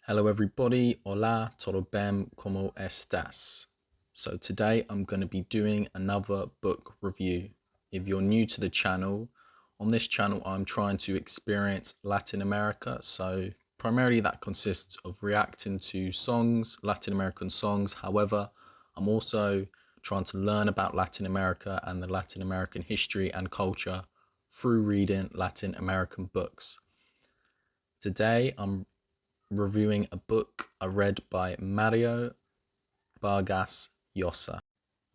Hello everybody, hola, todo bem, como estás? So today I'm going to be doing another book review. If you're new to the channel, on this channel I'm trying to experience Latin America. So primarily that consists of reacting to songs, Latin American songs. However, I'm also trying to learn about Latin America and the Latin American history and culture through reading Latin American books. Today I'm reviewing a book I read by Mario Vargas Llosa.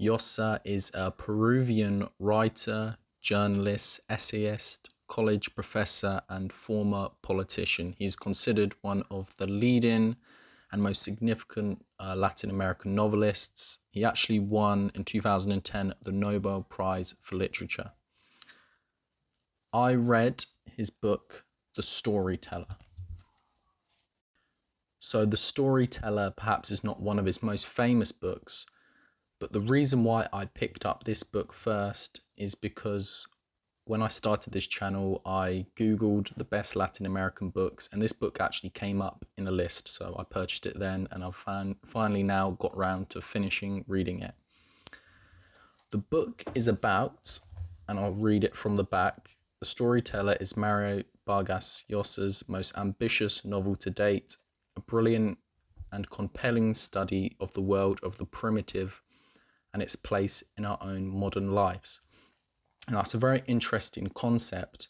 Llosa is a Peruvian writer, journalist, essayist, college professor, and former politician. He's considered one of the leading and most significant Latin American novelists. He actually won in 2010 the Nobel Prize for Literature. I read his book, The Storyteller. So The Storyteller perhaps is not one of his most famous books, but the reason why I picked up this book first is because when I started this channel, I Googled the best Latin American books, and this book actually came up in a list. So I purchased it then, and I've finally now got round to finishing reading it. The book is about, and I'll read it from the back, The Storyteller is Mario Vargas Llosa's most ambitious novel to date, a brilliant and compelling study of the world of the primitive and its place in our own modern lives. And that's a very interesting concept,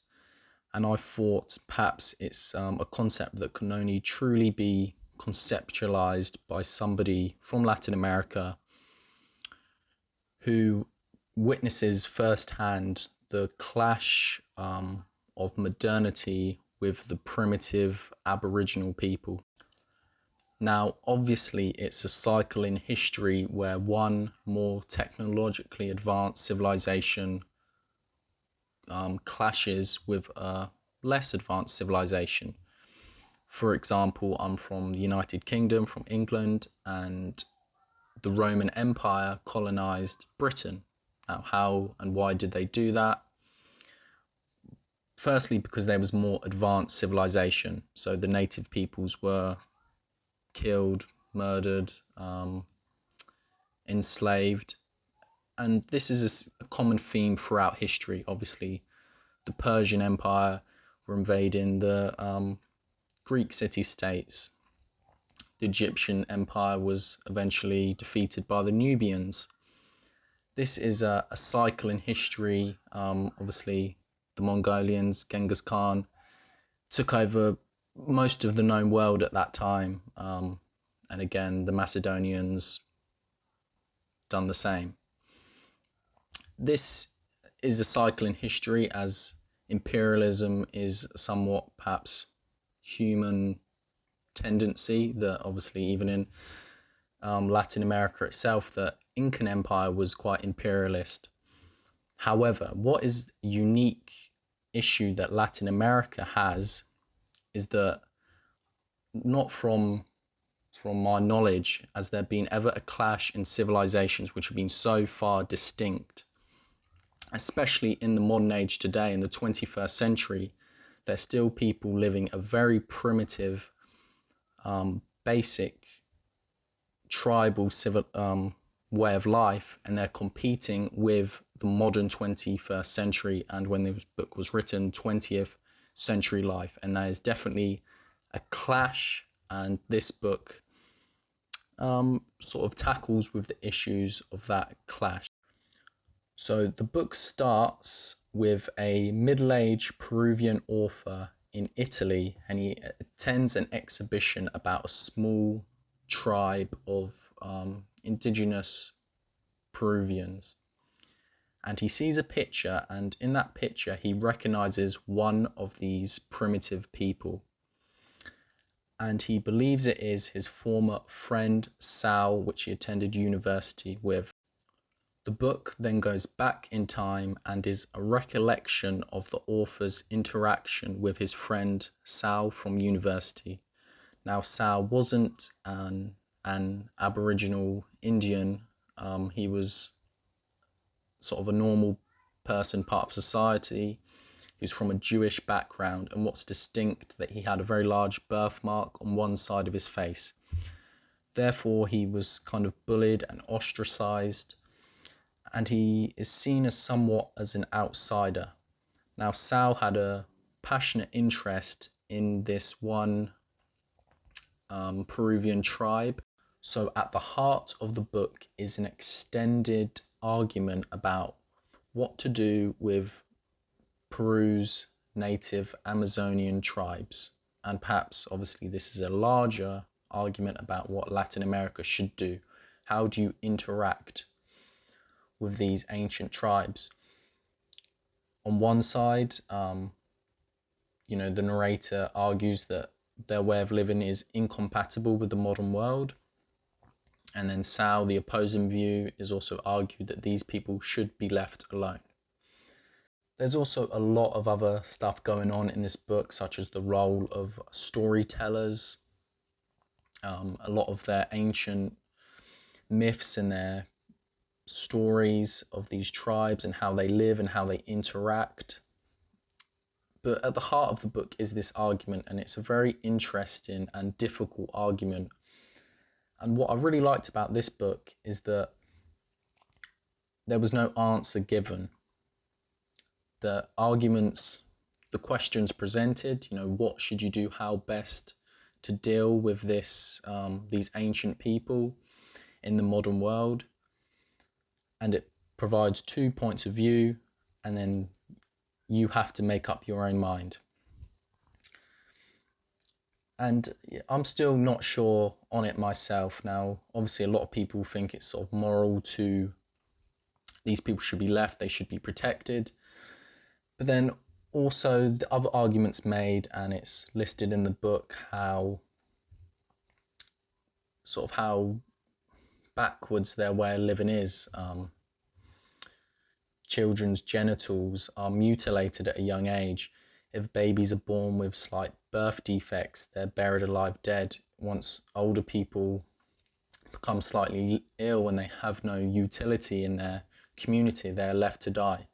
and I thought perhaps it's a concept that can only truly be conceptualized by somebody from Latin America who witnesses firsthand the clash of modernity with the primitive Aboriginal people. Now, obviously, it's a cycle in history where one more technologically advanced civilization clashes with a less advanced civilization. For example, I'm from the United Kingdom, from England, and the Roman Empire colonized Britain. Now, how and why did they do that? Firstly, because there was more advanced civilization. So the native peoples were killed, murdered, enslaved. And this is a common theme throughout history. Obviously, the Persian Empire were invading the Greek city-states. The Egyptian Empire was eventually defeated by the Nubians. This is a cycle in history. Obviously, the Mongolians, Genghis Khan, took over most of the known world at that time. And again, the Macedonians done the same. This is a cycle in history, as imperialism is somewhat perhaps human tendency, that obviously even in Latin America itself, the Incan Empire was quite imperialist. However, what is unique issue that Latin America has is that, not from my knowledge, has there been ever a clash in civilizations which have been so far distinct, especially in the modern age today, in the 21st century. There's still people living a very primitive, basic, tribal civil way of life, and they're competing with the modern 21st century, and when this book was written, 20th century life. And there is definitely a clash, and this book sort of tackles with the issues of that clash. So the book starts with a middle-aged Peruvian author in Italy, and he attends an exhibition about a small tribe of indigenous Peruvians. And he sees a picture, and in that picture he recognizes one of these primitive people. And he believes it is his former friend Sal, which he attended university with. The book then goes back in time and is a recollection of the author's interaction with his friend Sal from university. Now, Sal wasn't an Aboriginal Indian. He was sort of a normal person, part of society. He was from a Jewish background, and what's distinct that he had a very large birthmark on one side of his face. Therefore, he was kind of bullied and ostracized, and he is seen as somewhat as an outsider. Now, Sal had a passionate interest in this one Peruvian tribe. So at the heart of the book is an extended argument about what to do with Peru's native Amazonian tribes. And perhaps, obviously, this is a larger argument about what Latin America should do. How do you interact with these ancient tribes? On one side, the narrator argues that their way of living is incompatible with the modern world. And then Sal, the opposing view, is also argued that these people should be left alone. There's also a lot of other stuff going on in this book, such as the role of storytellers, a lot of their ancient myths and their stories of these tribes and how they live and how they interact. But at the heart of the book is this argument, and it's a very interesting and difficult argument. And what I really liked about this book is that there was no answer given. The arguments, the questions presented, what should you do, how best to deal with this, these ancient people in the modern world. And it provides 2 points of view, and then you have to make up your own mind. And I'm still not sure on it myself. Now, obviously, a lot of people think it's sort of moral to, these people should be left, they should be protected. But then also the other arguments made, and it's listed in the book, how backwards their way of living is. Children's genitals are mutilated at a young age. If babies are born with slight birth defects, they're buried alive dead. Once older people become slightly ill and they have no utility in their community, they're left to die.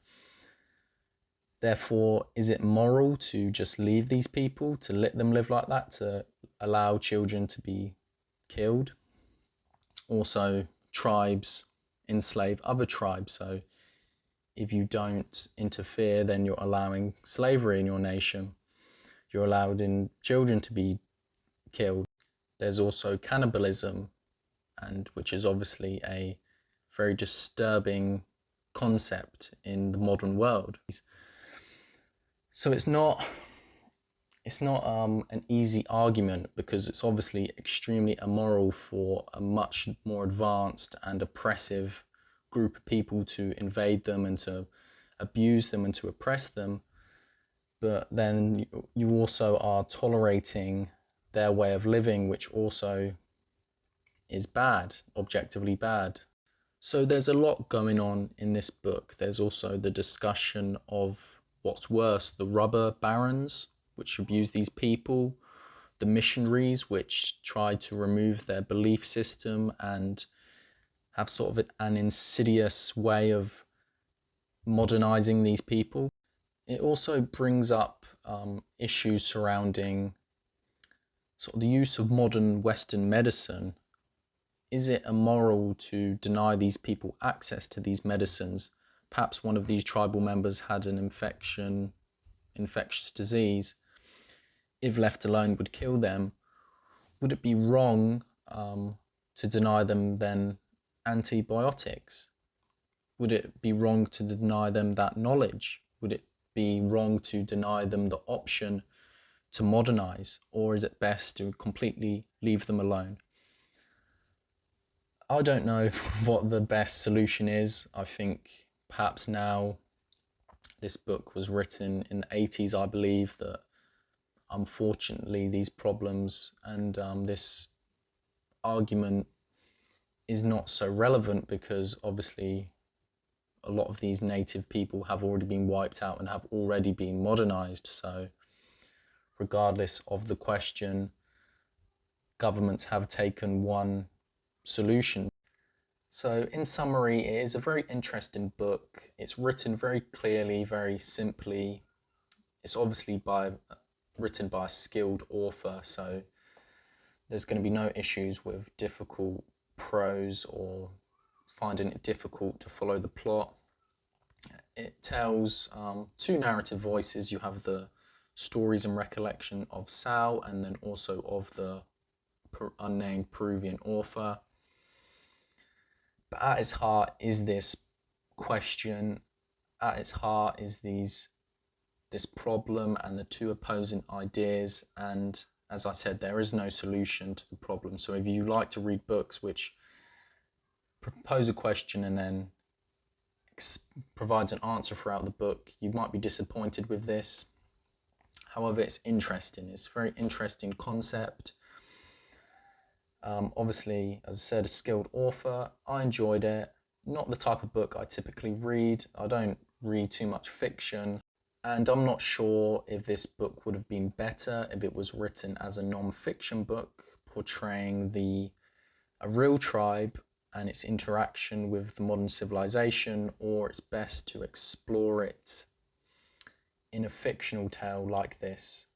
Therefore, is it moral to just leave these people, to let them live like that, to allow children to be killed? Also, tribes enslave other tribes. So if you don't interfere, then you're allowing slavery in your nation. You're allowing children to be killed. There's also cannibalism, and which is obviously a very disturbing concept in the modern world. So it's not an easy argument, because it's obviously extremely immoral for a much more advanced and oppressive group of people to invade them and to abuse them and to oppress them. But then you also are tolerating their way of living, which also is bad, objectively bad. So there's a lot going on in this book. There's also the discussion of what's worse, the robber barons, which abuse these people, the missionaries, which try to remove their belief system and have sort of an insidious way of modernizing these people. It also brings up issues surrounding sort of the use of modern Western medicine. Is it immoral to deny these people access to these medicines? Perhaps one of these tribal members had an infectious disease. If left alone, would kill them. Would it be wrong to deny them then antibiotics? Would it be wrong to deny them that knowledge? Would it be wrong to deny them the option to modernize? Or is it best to completely leave them alone? I don't know what the best solution is. I think perhaps now, this book was written in the 80s, I believe, that unfortunately these problems and this argument is not so relevant, because obviously a lot of these native people have already been wiped out and have already been modernized. So regardless of the question, governments have taken one solution. So in summary, it is a very interesting book. It's written very clearly, very simply. it's obviously written by a skilled author, so there's going to be no issues with difficult prose or finding it difficult to follow the plot. It tells two narrative voices. You have the stories and recollection of Sal, and then also of the unnamed Peruvian author. But at its heart is this question, at its heart is this problem and the two opposing ideas, and as I said, there is no solution to the problem. So if you like to read books which propose a question and then provides an answer throughout the book, you might be disappointed with this. However, it's interesting. It's a very interesting concept. Obviously, as I said, a skilled author. I enjoyed it. Not the type of book I typically read. I don't read too much fiction. And I'm not sure if this book would have been better if it was written as a non-fiction book portraying a real tribe and its interaction with the modern civilization, or it's best to explore it in a fictional tale like this.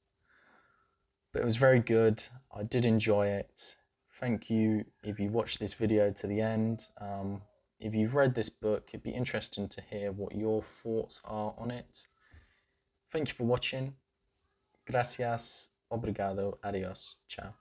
But it was very good. I did enjoy it. Thank you if you watched this video to the end. If you've read this book, it'd be interesting to hear what your thoughts are on it. Thank you for watching. Gracias. Obrigado. Adios. Ciao.